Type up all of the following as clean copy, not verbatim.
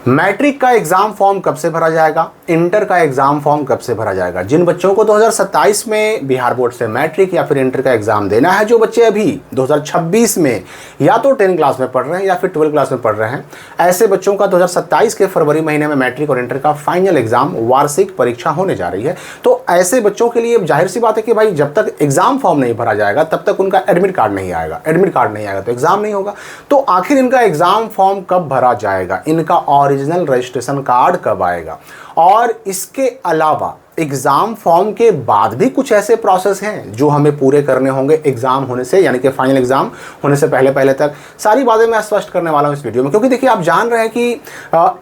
Matric का exam form कब से भरा जाएगा, इंटर का एग्जाम फॉर्म कब से भरा जाएगा। जिन बच्चों को 2027 में बिहार बोर्ड से मैट्रिक या फिर इंटर का एग्जाम देना है, जो बच्चे अभी 2026 में या तो 10 क्लास में पढ़ रहे हैं या फिर 12 क्लास में पढ़ रहे हैं, ऐसे बच्चों का 2027 के फरवरी महीने में मैट्रिक और इंटर का फाइनल एग्जाम वार्षिक परीक्षा होने जा रही है। तो ऐसे बच्चों के लिए जाहिर सी बात है कि भाई जब तक एग्जाम फॉर्म नहीं भरा जाएगा तब तक उनका एडमिट कार्ड नहीं आएगा, एडमिट कार्ड नहीं आएगा तो एग्जाम नहीं होगा। तो आखिर इनका एग्जाम फॉर्म कब भरा जाएगा, इनका ओरिजिनल रजिस्ट्रेशन कार्ड कब आएगा, और इसके अलावा एग्ज़ाम फॉर्म के बाद भी कुछ ऐसे प्रोसेस हैं जो हमें पूरे करने होंगे एग्ज़ाम होने से, यानी कि फाइनल एग्ज़ाम होने से पहले पहले तक। सारी बातें मैं स्पष्ट करने वाला हूं इस वीडियो में, क्योंकि देखिए आप जान रहे हैं कि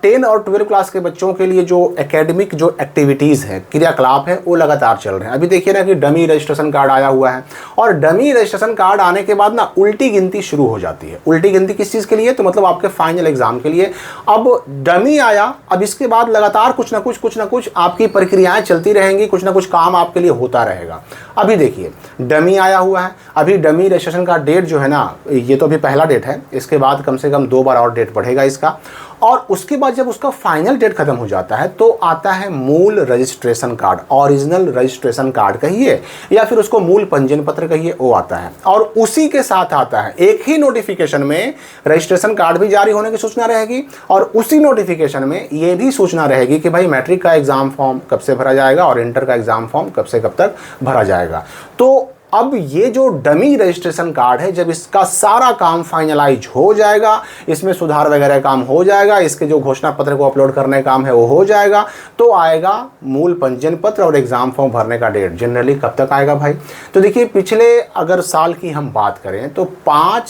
10 और 12 क्लास के बच्चों के लिए जो एकेडमिक जो एक्टिविटीज़ हैं, क्रियाकलाप है, वो लगातार चल रहे हैं। अभी देखिए ना कि डमी रजिस्ट्रेशन कार्ड आया हुआ है, और डमी रजिस्ट्रेशन कार्ड आने के बाद ना उल्टी गिनती शुरू हो जाती है। उल्टी गिनती किस चीज़ के लिए, तो मतलब आपके फाइनल एग्ज़ाम के लिए। अब डमी आया, अब इसके बाद लगातार कुछ ना कुछ आपकी प्रक्रियाएँ चलती रहेंगी, कुछ ना कुछ काम आपके लिए होता रहेगा। अभी देखिए डमी आया हुआ है, अभी डमी रजिस्ट्रेशन का डेट जो है ना, ये तो अभी पहला डेट है, इसके बाद कम से कम 2 बार और डेट बढ़ेगा इसका, और उसके बाद जब उसका फाइनल डेट खत्म हो जाता है तो आता है मूल registration card, original registration card कहिए या फिर उसको मूल पंजीयन पत्र कहिए, वो आता है। और उसी के साथ आता है एक ही नोटिफिकेशन में रजिस्ट्रेशन कार्ड भी जारी होने की सूचना रहेगी, और उसी नोटिफिकेशन में ये भी सूचना रहेगी कि भाई मैट्रिक का एग्जाम फॉर्म कब से भरा जाएगा और इंटर का एग्जाम फॉर्म कब से कब तक भरा जाएगा। तो अब ये जो डमी रजिस्ट्रेशन कार्ड है, जब इसका सारा काम फाइनलाइज हो जाएगा, इसमें सुधार वगैरह काम हो जाएगा, इसके जो घोषणा पत्र को अपलोड करने का काम है वो हो जाएगा, तो आएगा मूल पंजीयन पत्र और एग्जाम फॉर्म भरने का डेट। जनरली कब तक आएगा भाई, तो देखिए पिछले अगर साल की हम बात करें तो 5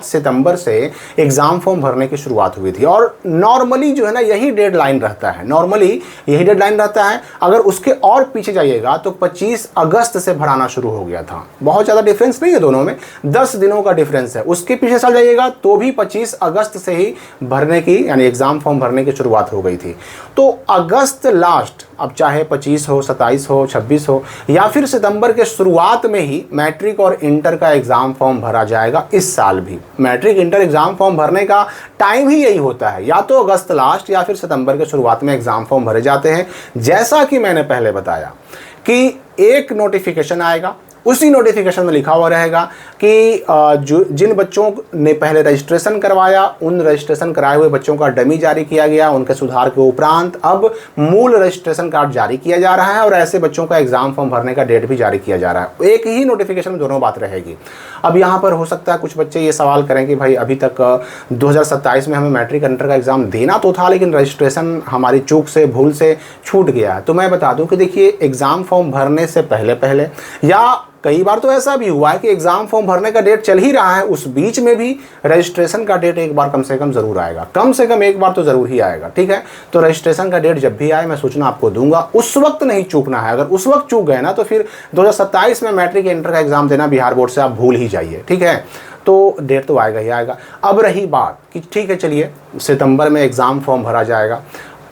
सितंबर से एग्जाम फॉर्म भरने की शुरुआत हुई थी, और नॉर्मली जो है ना यही डेडलाइन रहता है, नॉर्मली यही डेडलाइन रहता है। अगर उसके और पीछे जाइएगा तो 25 अगस्त से भराना शुरू हो गया था। बहुत ज़्यादा डिफरेंस नहीं है दोनों में, 10 दिनों का डिफरेंस है। उसके पीछे चल जाइएगा तो भी 25 अगस्त से ही भरने की, यानी एग्जाम फॉर्म भरने की शुरुआत हो गई थी। तो अगस्त लास्ट, अब चाहे 25 हो, 27 हो, 26 हो, या फिर सितंबर के शुरुआत में ही मैट्रिक और इंटर का एग्जाम फॉर्म भरा जाएगा। इस साल भी मैट्रिक इंटर एग्जाम फॉर्म भरने का टाइम ही यही होता है, या तो अगस्त लास्ट या फिर सितंबर के शुरुआत में एग्जाम फॉर्म भरे जाते हैं। जैसा कि मैंने पहले बताया कि एक नोटिफिकेशन आएगा, उसी नोटिफिकेशन में लिखा हुआ रहेगा कि जिन बच्चों ने पहले रजिस्ट्रेशन करवाया, उन रजिस्ट्रेशन कराए हुए बच्चों का डमी जारी किया गया। उनके सुधार के उपरांत अब मूल रजिस्ट्रेशन कार्ड जारी किया जा रहा है, और ऐसे बच्चों का एग्जाम फॉर्म भरने का डेट भी जारी किया जा रहा है। एक ही नोटिफिकेशन में दोनों बात रहेगी। अब यहाँ पर हो सकता है कुछ बच्चे ये सवाल करें कि भाई अभी तक 2027 में हमें मैट्रिक इंटर का एग्जाम देना तो था, लेकिन रजिस्ट्रेशन हमारी चूक से, भूल से छूट गया है। तो मैं बता दूं कि देखिए एग्जाम फॉर्म भरने से पहले पहले, या कई बार तो ऐसा भी हुआ है कि एग्जाम फॉर्म भरने का डेट चल ही रहा है, उस बीच में भी रजिस्ट्रेशन का डेट एक बार कम से कम जरूर आएगा, कम से कम एक बार तो जरूर ही आएगा। ठीक है, तो रजिस्ट्रेशन का डेट जब भी आए मैं सूचना आपको दूंगा, उस वक्त नहीं चूकना है। अगर उस वक्त चूक गए ना तो फिर 2027 में मैट्रिक इंटर का एग्जाम देना बिहार बोर्ड से आप भूल ही जाइए। ठीक है, तो डेट तो आएगा ही आएगा। अब रही बात कि ठीक है चलिए सितंबर में एग्जाम फॉर्म भरा जाएगा।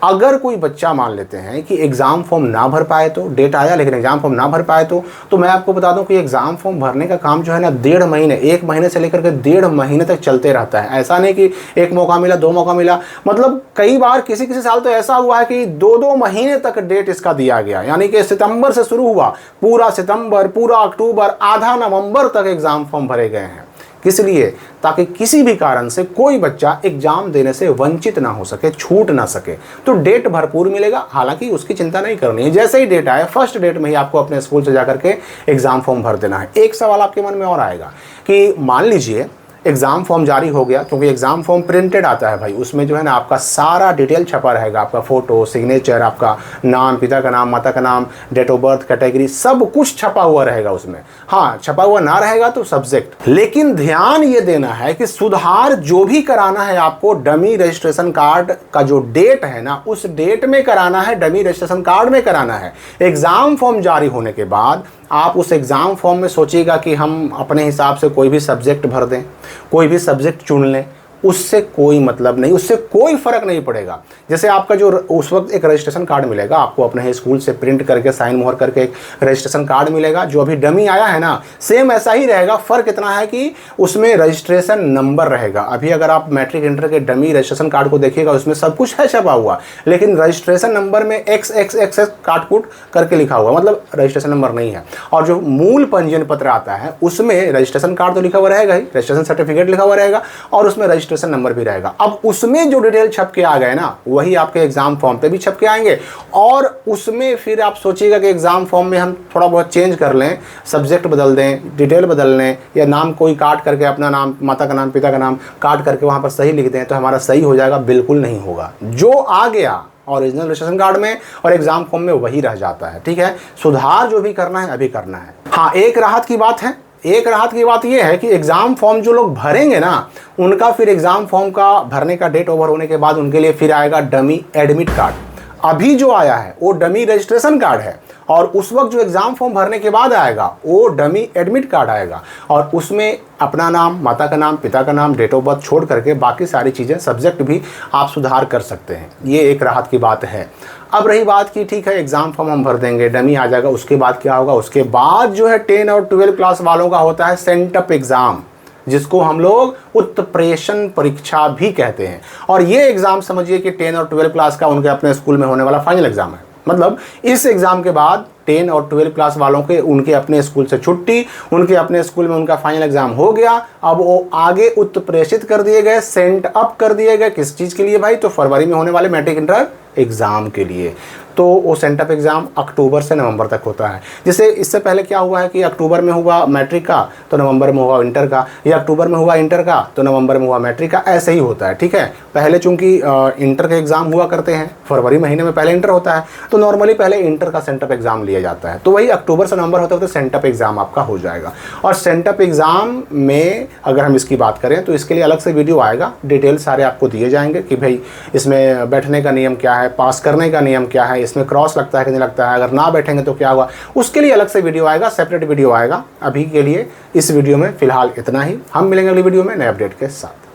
अगर कोई बच्चा मान लेते हैं कि एग्ज़ाम फॉर्म ना भर पाए, तो डेट आया लेकिन एग्ज़ाम फॉर्म ना भर पाए, तो मैं आपको बता दूं कि एग्ज़ाम फॉर्म भरने का काम जो है ना 1.5 महीने, 1 महीने से लेकर के 1.5 महीने तक चलते रहता है। ऐसा नहीं कि एक मौका मिला, 2 मौका मिला, मतलब कई बार किसी साल तो ऐसा हुआ है कि 2-2 महीने तक डेट इसका दिया गया। यानी कि सितंबर से शुरू हुआ, पूरा सितंबर, पूरा अक्टूबर, आधा नवंबर तक एग्ज़ाम फॉर्म भरे गए हैं। किस लिए, ताकि किसी भी कारण से कोई बच्चा एग्जाम देने से वंचित ना हो सके, छूट ना सके। तो डेट भरपूर मिलेगा, हालांकि उसकी चिंता नहीं करनी है। जैसे ही डेट आए फर्स्ट डेट में ही आपको अपने स्कूल से जाकर के एग्जाम फॉर्म भर देना है। एक सवाल आपके मन में और आएगा कि मान लीजिए एग्जाम फॉर्म जारी हो गया, क्योंकि एग्जाम फॉर्म प्रिंटेड आता है भाई, उसमें जो है ना आपका सारा डिटेल छपा रहेगा, आपका फोटो, सिग्नेचर, आपका नाम, पिता का नाम, माता का नाम, डेट ऑफ बर्थ, कैटेगरी, सब कुछ छपा हुआ रहेगा उसमें। हाँ, छपा हुआ ना रहेगा तो सब्जेक्ट। लेकिन ध्यान ये देना है कि सुधार जो भी कराना है आपको, डमी रजिस्ट्रेशन कार्ड का जो डेट है ना, उस डेट में कराना है, डमी रजिस्ट्रेशन कार्ड में कराना है। एग्जाम फॉर्म जारी होने के बाद आप उस एग्ज़ाम फॉर्म में सोचिएगा कि हम अपने हिसाब से कोई भी सब्जेक्ट भर दें, कोई भी सब्जेक्ट चुन लें, उससे कोई मतलब नहीं, उससे कोई फर्क नहीं पड़ेगा। जैसे आपका जो उस वक्त एक रजिस्ट्रेशन कार्ड मिलेगा आपको अपने स्कूल से प्रिंट करके साइन मोहर करके एक रजिस्ट्रेशन कार्ड मिलेगा, जो अभी डमी आया है ना, सेम ऐसा ही रहेगा। फ़र्क इतना है कि उसमें रजिस्ट्रेशन नंबर रहेगा। अभी अगर आप मैट्रिक इंटर के डमी रजिस्ट्रेशन कार्ड को देखिएगा उसमें सब कुछ है छपा हुआ, लेकिन रजिस्ट्रेशन नंबर में XXXX काट कूट करके लिखा हुआ, मतलब रजिस्ट्रेशन नंबर नहीं है। और जो मूल पंजीयन पत्र आता है उसमें रजिस्ट्रेशन कार्ड तो लिखा हुआ रहेगा ही, रजिस्ट्रेशन सर्टिफिकेट लिखा हुआ रहेगा और उसमें रजिस्ट्रेशन नंबर भी रहेगा। अब उसमें जो डिटेल छप के आ गए ना, वही आपके एग्जाम फॉर्म पे भी छप के आएंगे। और उसमें फिर आप सोचिएगा कि एग्जाम फॉर्म में हम थोड़ा बहुत चेंज कर लें, सब्जेक्ट बदल दें, डिटेल बदल लें, या नाम कोई काट करके अपना नाम, माता का नाम, पिता का नाम काट करके वहाँ पर सही लिख दें तो हमारा सही हो जाएगा। बिल्कुल नहीं होगा। जो आ गया ओरिजिनल रजिस्ट्रेशन कार्ड में और एग्जाम फॉर्म में वही रह जाता है। ठीक है, सुधार जो भी करना है अभी करना है। हाँ, एक राहत की बात है, एक राहत की बात यह है कि एग्ज़ाम फॉर्म जो लोग भरेंगे ना, उनका फिर एग्ज़ाम फॉर्म का भरने का डेट ओवर होने के बाद उनके लिए फिर आएगा डमी एडमिट कार्ड। अभी जो आया है वो डमी रजिस्ट्रेशन कार्ड है, और उस वक्त जो एग्ज़ाम फॉर्म भरने के बाद आएगा वो डमी एडमिट कार्ड आएगा, और उसमें अपना नाम, माता का नाम, पिता का नाम, डेट ऑफ बर्थ छोड़ करके बाकी सारी चीज़ें, सब्जेक्ट भी आप सुधार कर सकते हैं। ये एक राहत की बात है। अब रही बात कि ठीक है एग्ज़ाम फॉर्म हम भर देंगे, डमी आ जाएगा, उसके बाद क्या होगा? उसके बाद जो है 10 और 12 क्लास वालों का होता है सेंटअप एग्ज़ाम, जिसको हम लोग उत्प्रेषण परीक्षा भी कहते हैं। और ये एग्ज़ाम समझिए कि 10 और 12 क्लास का उनके अपने स्कूल में होने वाला फाइनल एग्ज़ाम है। मतलब इस एग्ज़ाम के बाद 10 और 12 क्लास वालों के उनके अपने स्कूल से छुट्टी, उनके अपने स्कूल में उनका फाइनल एग्ज़ाम हो गया। अब वो आगे उत्प्रेषित कर दिए गए, सेंट अप कर दिए गए। किस चीज़ के लिए भाई? तो फरवरी में होने वाले मैट्रिक इंटर एग्ज़ाम के लिए। तो वो सेंटअप एग्ज़ाम अक्टूबर से नवंबर तक होता है। जैसे इससे पहले क्या हुआ है कि अक्टूबर में हुआ मैट्रिक का तो नवंबर में हुआ इंटर का, या अक्टूबर में हुआ इंटर का तो नवंबर में हुआ मैट्रिक का, ऐसे ही होता है। ठीक है, पहले चूंकि इंटर के एग्ज़ाम हुआ करते हैं फरवरी महीने में, पहले इंटर होता है तो नॉर्मली पहले इंटर का सेंटअप एग्ज़ाम लिया जाता है। तो वही अक्टूबर से नवंबर होता है तो सेंटअप एग्ज़ाम आपका हो जाएगा। और सेंटअप एग्ज़ाम में अगर हम इसकी बात करें तो इसके लिए अलग से वीडियो आएगा, डिटेल सारे आपको दिए जाएंगे कि भाई इसमें बैठने का नियम क्या है, पास करने का नियम क्या है, इसमें क्रॉस लगता है कि नहीं लगता है, अगर ना बैठेंगे तो क्या हुआ, उसके लिए अलग से वीडियो आएगा, सेपरेट वीडियो आएगा। अभी के लिए इस वीडियो में फ़िलहाल इतना ही। हम मिलेंगे अगली वीडियो में नए अपडेट के साथ।